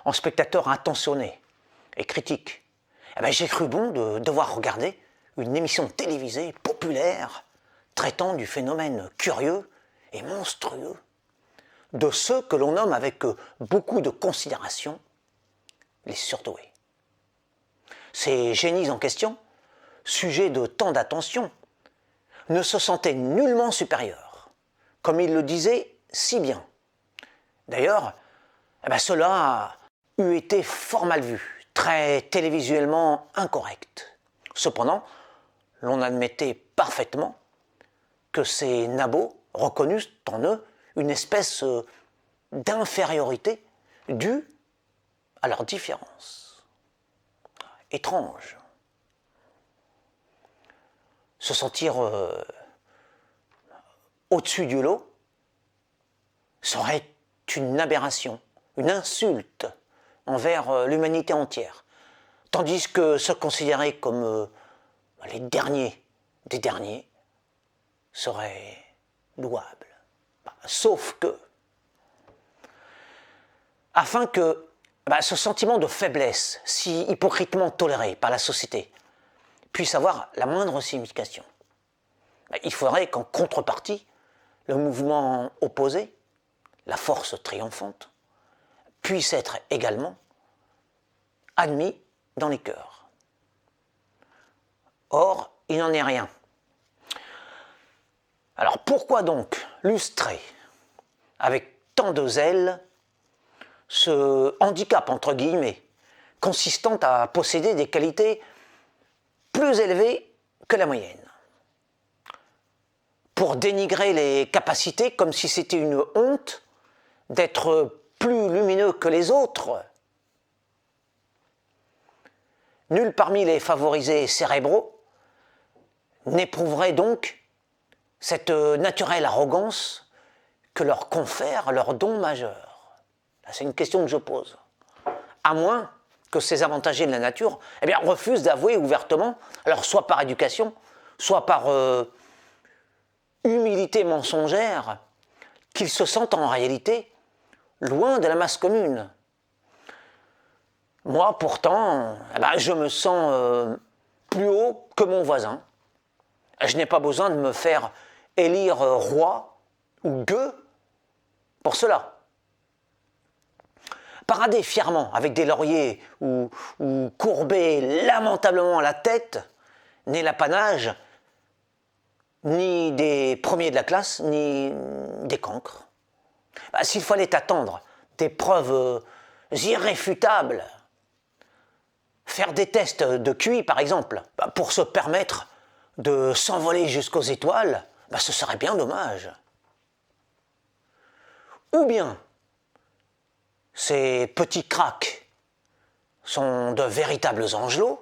en spectateur attentionné et critique, j'ai cru bon de devoir regarder une émission télévisée populaire traitant du phénomène curieux et monstrueux de ceux que l'on nomme avec beaucoup de considération les surdoués. Ces génies en question, sujets de tant d'attention, ne se sentaient nullement supérieurs, comme ils le disaient si bien. D'ailleurs, cela eût été fort mal vu, très télévisuellement incorrect. Cependant, l'on admettait parfaitement que ces nabots reconnussent en eux une espèce d'infériorité due à leur différence. Étrange. Se sentir au-dessus du lot serait une aberration, une insulte envers l'humanité entière, tandis que se considérer comme les derniers des derniers serait louable. Sauf que, afin que ce sentiment de faiblesse, si hypocritement toléré par la société, puisse avoir la moindre signification, il faudrait qu'en contrepartie, le mouvement opposé, la force triomphante, puisse être également admis dans les cœurs. Or, il n'en est rien. Alors pourquoi donc lustrer avec tant de zèle ce handicap, entre guillemets, consistant à posséder des qualités plus élevées que la moyenne? Pour dénigrer les capacités comme si c'était une honte d'être plus lumineux que les autres. Nul parmi les favorisés cérébraux n'éprouverait donc cette naturelle arrogance que leur confère leur don majeur. C'est une question que je pose. À moins que ces avantagés de la nature refusent d'avouer ouvertement, alors soit par éducation, soit par humilité mensongère, qu'ils se sentent en réalité loin de la masse commune. Moi, pourtant, je me sens plus haut que mon voisin. Je n'ai pas besoin de me faire élire roi ou gueux pour cela. Parader fièrement avec des lauriers ou courber lamentablement la tête n'est l'apanage ni des premiers de la classe, ni des cancres. S'il fallait attendre des preuves irréfutables, faire des tests de QI par exemple, pour se permettre de s'envoler jusqu'aux étoiles, ce serait bien dommage. Ou bien, ces petits cracks sont de véritables angelots,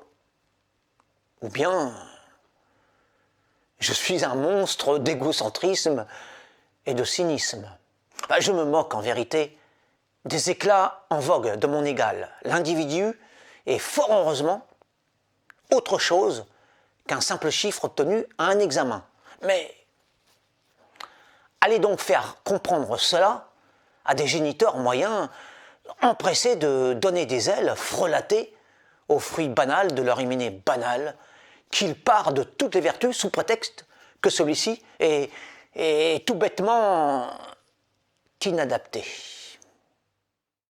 ou bien je suis un monstre d'égocentrisme et de cynisme. Je me moque en vérité des éclats en vogue de mon égal. L'individu est fort heureusement autre chose qu'un simple chiffre obtenu à un examen. Mais allez donc faire comprendre cela à des géniteurs moyens empressés de donner des ailes frelatées au fruit banal de leur hyménée banale, qu'il part de toutes les vertus sous prétexte que celui-ci est tout bêtement inadapté.